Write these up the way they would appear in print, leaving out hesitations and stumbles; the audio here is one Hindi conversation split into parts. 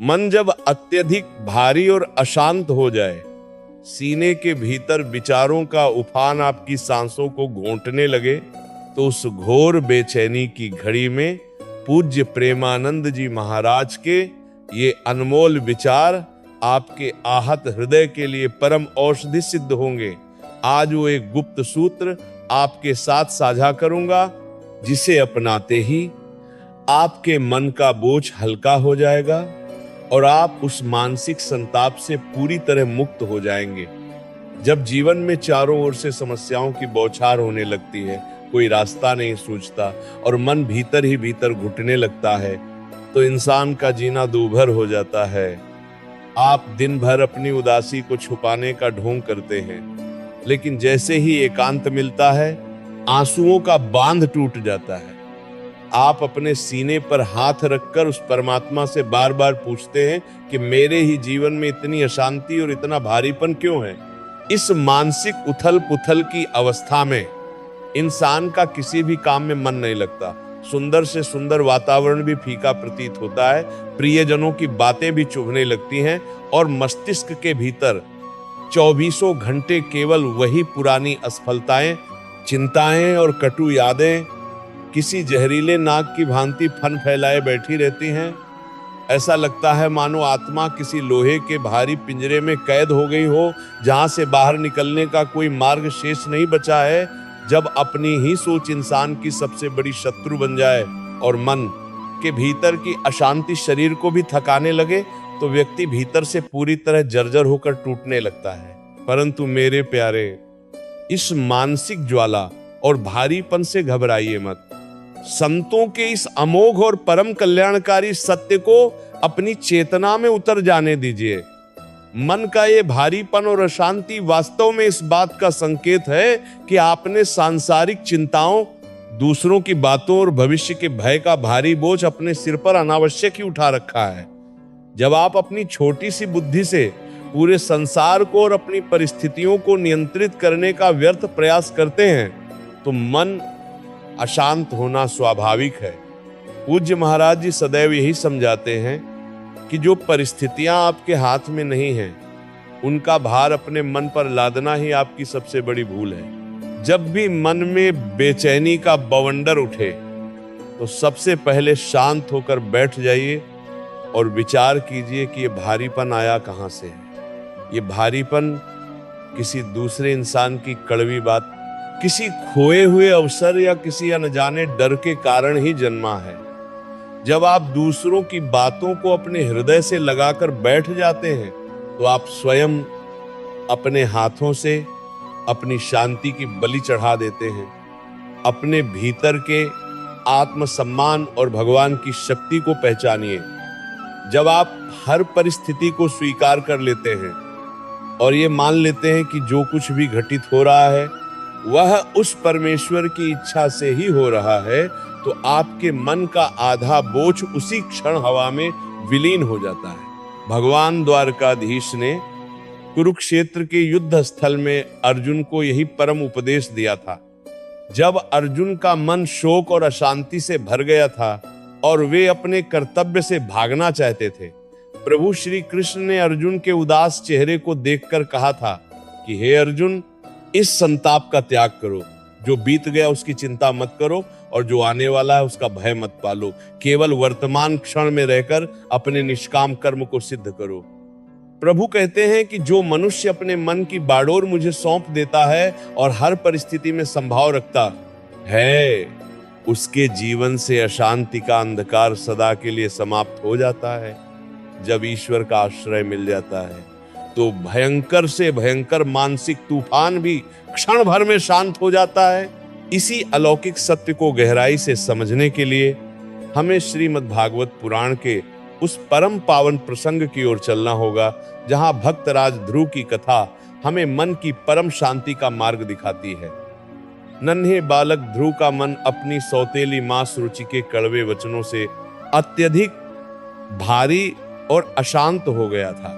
मन जब अत्यधिक भारी और अशांत हो जाए, सीने के भीतर विचारों का उफान आपकी सांसों को घोंटने लगे, तो उस घोर बेचैनी की घड़ी में पूज्य प्रेमानंद जी महाराज के ये अनमोल विचार आपके आहत हृदय के लिए परम औषधि सिद्ध होंगे। आज वो एक गुप्त सूत्र आपके साथ साझा करूंगा, जिसे अपनाते ही आपके मन का बोझ हल्का हो जाएगा और आप उस मानसिक संताप से पूरी तरह मुक्त हो जाएंगे। जब जीवन में चारों ओर से समस्याओं की बौछार होने लगती है, कोई रास्ता नहीं सूझता और मन भीतर ही भीतर घुटने लगता है, तो इंसान का जीना दूभर हो जाता है। आप दिन भर अपनी उदासी को छुपाने का ढोंग करते हैं, लेकिन जैसे ही एकांत मिलता है, आंसुओं का बांध टूट जाता है। आप अपने सीने पर हाथ रखकर उस परमात्मा से बार बार पूछते हैं कि मेरे ही जीवन में इतनी अशांति और इतना भारीपन क्यों है। इस मानसिक उथल पुथल की अवस्था में इंसान का किसी भी काम में मन नहीं लगता। सुंदर से सुंदर वातावरण भी फीका प्रतीत होता है, प्रियजनों की बातें भी चुभने लगती हैं और मस्तिष्क के भीतर 24 घंटे केवल वही पुरानी असफलताएं, चिंताएं और कटु यादें किसी जहरीले नाग की भांति फन फैलाए बैठी रहती हैं। ऐसा लगता है मानो आत्मा किसी लोहे के भारी पिंजरे में कैद हो गई हो, जहां से बाहर निकलने का कोई मार्ग शेष नहीं बचा है। जब अपनी ही सोच इंसान की सबसे बड़ी शत्रु बन जाए और मन के भीतर की अशांति शरीर को भी थकाने लगे, तो व्यक्ति भीतर से पूरी तरह जर्जर होकर टूटने लगता है। परंतु मेरे प्यारे, इस मानसिक ज्वाला और भारीपन से घबराइए मत। संतों के इस अमोघ और परम कल्याणकारी सत्य को अपनी चेतना में उतर जाने दीजिए। मन का ये भारीपन और अशांति वास्तव में इस बात का संकेत है कि आपने सांसारिक चिंताओं, दूसरों की बातों और भविष्य के भय का भारी बोझ अपने सिर पर अनावश्यक ही उठा रखा है। जब आप अपनी छोटी सी बुद्धि से पूरे संसार को और अपनी परिस्थितियों को नियंत्रित करने का व्यर्थ प्रयास करते हैं, तो मन अशांत होना स्वाभाविक है। पूज्य महाराज जी सदैव यही समझाते हैं कि जो परिस्थितियां आपके हाथ में नहीं हैं, उनका भार अपने मन पर लादना ही आपकी सबसे बड़ी भूल है। जब भी मन में बेचैनी का बवंडर उठे, तो सबसे पहले शांत होकर बैठ जाइए और विचार कीजिए कि ये भारीपन आया कहां से है। ये भारीपन किसी दूसरे इंसान की कड़वी बात, किसी खोए हुए अवसर या किसी अनजाने डर के कारण ही जन्मा है। जब आप दूसरों की बातों को अपने हृदय से लगाकर बैठ जाते हैं, तो आप स्वयं अपने हाथों से अपनी शांति की बलि चढ़ा देते हैं। अपने भीतर के आत्मसम्मान और भगवान की शक्ति को पहचानिए। जब आप हर परिस्थिति को स्वीकार कर लेते हैं और ये मान लेते हैं कि जो कुछ भी घटित हो रहा है वह उस परमेश्वर की इच्छा से ही हो रहा है, तो आपके मन का आधा बोझ उसी क्षण हवा में विलीन हो जाता है। भगवान द्वारकाधीश ने कुरुक्षेत्र के युद्ध स्थल में अर्जुन को यही परम उपदेश दिया था। जब अर्जुन का मन शोक और अशांति से भर गया था और वे अपने कर्तव्य से भागना चाहते थे, प्रभु श्री कृष्ण ने अर्जुन के उदास चेहरे को देखकर कहा था कि हे अर्जुन, इस संताप का त्याग करो। जो बीत गया उसकी चिंता मत करो और जो आने वाला है उसका भय मत पालो। केवल वर्तमान क्षण में रहकर अपने निष्काम कर्म को सिद्ध करो। प्रभु कहते हैं कि जो मनुष्य अपने मन की बाडोर मुझे सौंप देता है और हर परिस्थिति में संभाव रखता है, उसके जीवन से अशांति का अंधकार सदा के लिए समाप्त हो जाता है। जब ईश्वर का आश्रय मिल जाता है, तो भयंकर से भयंकर मानसिक तूफान भी क्षण भर में शांत हो जाता है। इसी अलौकिक सत्य को गहराई से समझने के लिए हमें श्रीमद् भागवत पुराण के उस परम पावन प्रसंग की ओर चलना होगा, जहां भक्तराज ध्रुव की कथा हमें मन की परम शांति का मार्ग दिखाती है। नन्हे बालक ध्रुव का मन अपनी सौतेली मां सुरुचि के कड़वे वचनों से अत्यधिक भारी और अशांत हो गया था।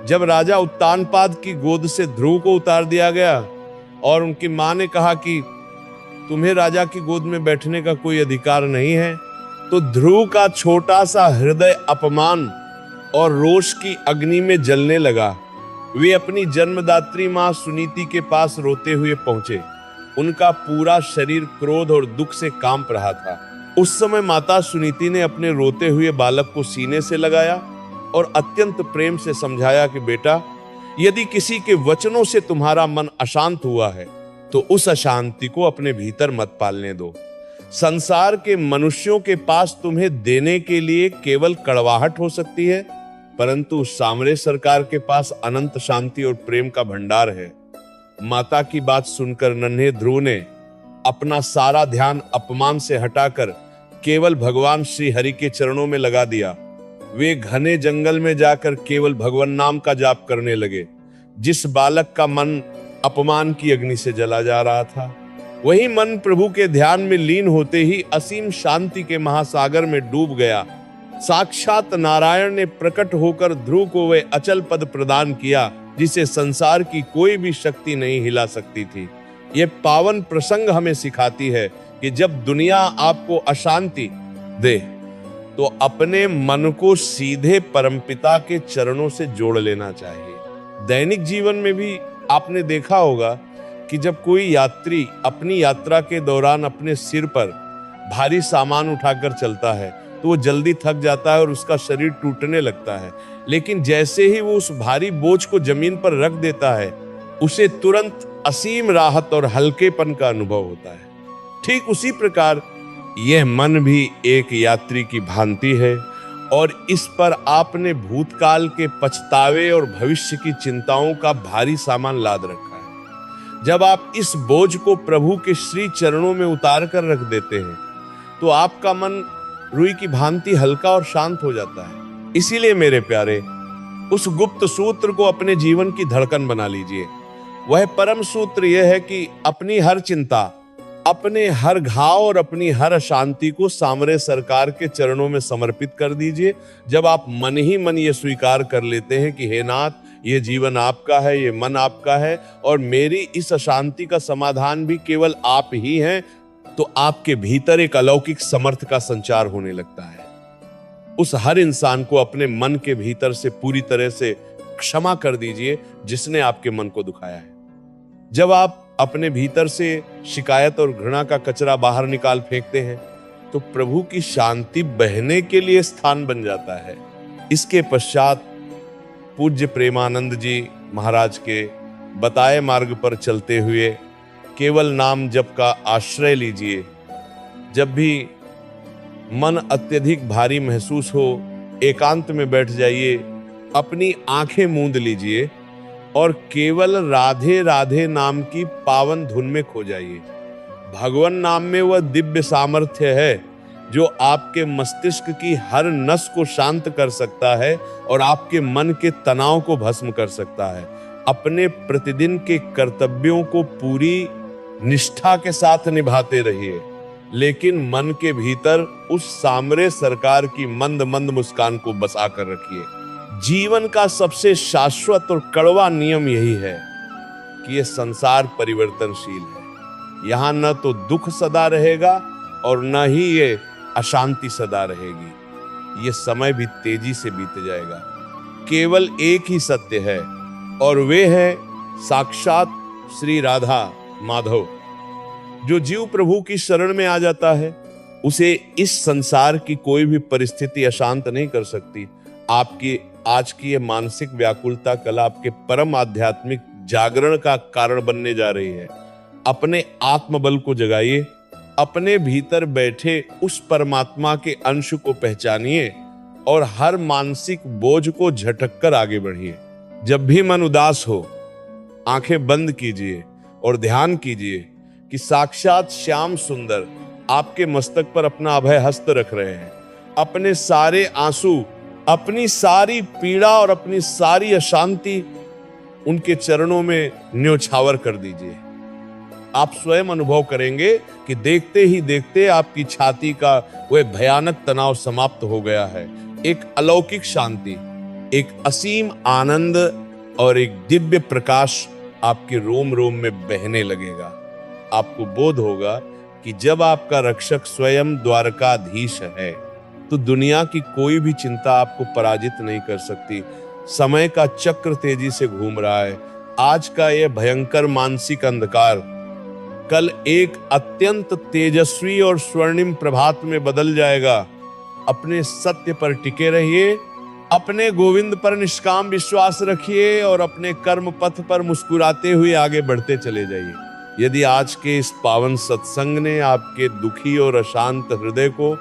जब राजा उत्तानपाद की गोद से ध्रुव को उतार दिया गया और उनकी मां ने कहा कि तुम्हें राजा की गोद में बैठने का कोई अधिकार नहीं है, तो ध्रुव का छोटा सा हृदय अपमान और रोष की अग्नि में जलने लगा। वे अपनी जन्मदात्री मां सुनीति के पास रोते हुए पहुंचे। उनका पूरा शरीर क्रोध और दुख से कांप रहा था। उस समय माता सुनीति ने अपने रोते हुए बालक को सीने से लगाया और अत्यंत प्रेम से समझाया कि बेटा, यदि किसी के वचनों से तुम्हारा मन अशांत हुआ है तो उस अशांति को अपने भीतर मत पालने दो। संसार के मनुष्यों के पास तुम्हें देने के लिए केवल कड़वाहट हो सकती है, परंतु सामरे सरकार के पास अनंत शांति और प्रेम का भंडार है। माता की बात सुनकर नन्हे ध्रुव ने अपना सारा ध्यान अपमान से हटाकर केवल भगवान श्री हरि के चरणों में लगा दिया। वे घने जंगल में जाकर केवल भगवान नाम का जाप करने लगे। जिस बालक का मन अपमान की अग्नि से जला जा रहा था, वही मन प्रभु के ध्यान में लीन होते ही असीम शांति के महासागर में डूब गया। साक्षात नारायण ने प्रकट होकर ध्रुव को वह अचल पद प्रदान किया जिसे संसार की कोई भी शक्ति नहीं हिला सकती थी। यह पावन प्रसंग हमें सिखाती है कि जब दुनिया आपको अशांति दे तो अपने मन को सीधे परमपिता के चरणों से जोड़ लेना चाहिए। दैनिक जीवन में भी आपने देखा होगा कि जब कोई यात्री अपनी यात्रा के दौरान अपने सिर पर भारी सामान उठाकर चलता है तो वो जल्दी थक जाता है और उसका शरीर टूटने लगता है, लेकिन जैसे ही वो उस भारी बोझ को जमीन पर रख देता है, उसे तुरंत असीम राहत और हल्केपन का अनुभव होता है। ठीक उसी प्रकार यह मन भी एक यात्री की भांति है और इस पर आपने भूतकाल के पछतावे और भविष्य की चिंताओं का भारी सामान लाद रखा है। जब आप इस बोझ को प्रभु के श्री चरणों में उतार कर रख देते हैं तो आपका मन रुई की भांति हल्का और शांत हो जाता है। इसीलिए मेरे प्यारे, उस गुप्त सूत्र को अपने जीवन की धड़कन बना लीजिए। वह परम सूत्र यह है कि अपनी हर चिंता, अपने हर घाव और अपनी हर अशांति को सामरे सरकार के चरणों में समर्पित कर दीजिए। जब आप मन ही मन ये स्वीकार कर लेते हैं कि हे नाथ, ये जीवन आपका है, ये मन आपका है और मेरी इस अशांति का समाधान भी केवल आप ही हैं, तो आपके भीतर एक अलौकिक समर्थ का संचार होने लगता है। उस हर इंसान को अपने मन के भीतर से पूरी तरह से क्षमा कर दीजिए जिसने आपके मन को दुखाया है। जब आप अपने भीतर से शिकायत और घृणा का कचरा बाहर निकाल फेंकते हैं तो प्रभु की शांति बहने के लिए स्थान बन जाता है। इसके पश्चात पूज्य प्रेमानंद जी महाराज के बताए मार्ग पर चलते हुए केवल नाम जप का आश्रय लीजिए। जब भी मन अत्यधिक भारी महसूस हो, एकांत में बैठ जाइए, अपनी आंखें मूंद लीजिए और केवल राधे राधे नाम की पावन धुन में खो जाइए। भगवान नाम में वह दिव्य सामर्थ्य है जो आपके मस्तिष्क की हर नस को शांत कर सकता है और आपके मन के तनाव को भस्म कर सकता है। अपने प्रतिदिन के कर्तव्यों को पूरी निष्ठा के साथ निभाते रहिए, लेकिन मन के भीतर उस सामरे सरकार की मंद मंद मुस्कान को बसा कर रखिए। जीवन का सबसे शाश्वत और कड़वा नियम यही है कि यह संसार परिवर्तनशील है। यहां न तो दुख सदा रहेगा और न ही ये अशांति सदा रहेगी। ये समय भी तेजी से बीत जाएगा। केवल एक ही सत्य है और वे है साक्षात श्री राधा माधव। जो जीव प्रभु की शरण में आ जाता है उसे इस संसार की कोई भी परिस्थिति अशांत नहीं कर सकती। आपकी आज की ये मानसिक व्याकुलता कल आपके परम आध्यात्मिक जागरण का कारण बनने जा रही है। अपने आत्मबल को जगाइए, अपने भीतर बैठे उस परमात्मा के अंश को पहचानिए और हर मानसिक बोझ को झटक कर आगे बढ़िए। जब भी मन उदास हो, आंखें बंद कीजिए और ध्यान कीजिए कि साक्षात श्याम सुंदर आपके मस्तक पर अपना अभय हस्त रख रहे हैं। अपने सारे आंसू, अपनी सारी पीड़ा और अपनी सारी अशांति उनके चरणों में न्योछावर कर दीजिए। आप स्वयं अनुभव करेंगे कि देखते ही देखते आपकी छाती का वह भयानक तनाव समाप्त हो गया है। एक अलौकिक शांति, एक असीम आनंद और एक दिव्य प्रकाश आपके रोम रोम में बहने लगेगा। आपको बोध होगा कि जब आपका रक्षक स्वयं द्वारकाधीश है तो दुनिया की कोई भी चिंता आपको पराजित नहीं कर सकती। समय का चक्र तेजी से घूम रहा है। आज का यह भयंकर मानसिक अंधकार कल एक अत्यंत तेजस्वी और स्वर्णिम प्रभात में बदल जाएगा। अपने सत्य पर टिके रहिए, अपने गोविंद पर निष्काम विश्वास रखिए और अपने कर्म पथ पर मुस्कुराते हुए आगे बढ़ते चले जाइए। यदि आज के इस पावन सत्संग ने आपके दुखी और अशांत हृदय को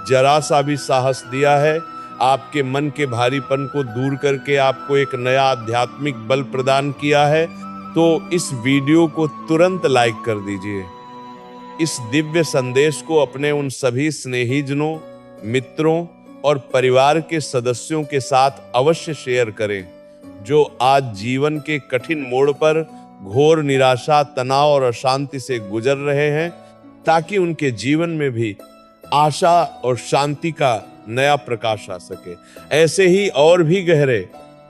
जरा सा भी साहस दिया है, आपके मन के भारीपन को दूर करके आपको एक नया आध्यात्मिक बल प्रदान किया है, तो इस वीडियो को तुरंत लाइक कर दीजिए। इस दिव्य संदेश को अपने उन सभी स्नेहीजनों, मित्रों और परिवार के सदस्यों के साथ अवश्य शेयर करें जो आज जीवन के कठिन मोड़ पर घोर निराशा, तनाव और अशांति से गुजर रहे हैं, ताकि उनके जीवन में भी आशा और शांति का नया प्रकाश आ सके। ऐसे ही और भी गहरे,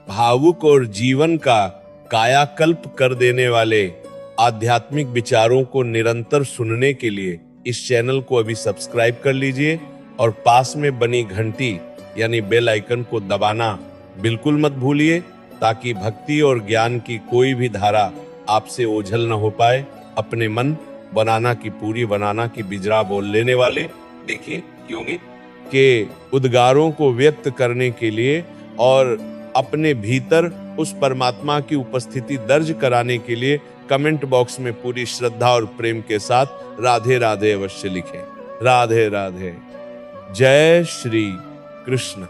भावुक और जीवन का कायाकल्प कर देने वाले आध्यात्मिक विचारों को निरंतर सुनने के लिए इस चैनल को अभी सब्सक्राइब कर लीजिए और पास में बनी घंटी यानी बेल आइकन को दबाना बिल्कुल मत भूलिए, ताकि भक्ति और ज्ञान की कोई भी धारा आपसे ओझल न हो पाए। अपने मन बनाना की बिजरा बोल लेने वाले देखिए योगी के उद्गारों को व्यक्त करने के लिए और अपने भीतर उस परमात्मा की उपस्थिति दर्ज कराने के लिए कमेंट बॉक्स में पूरी श्रद्धा और प्रेम के साथ राधे राधे अवश्य लिखें। राधे राधे। जय श्री कृष्ण।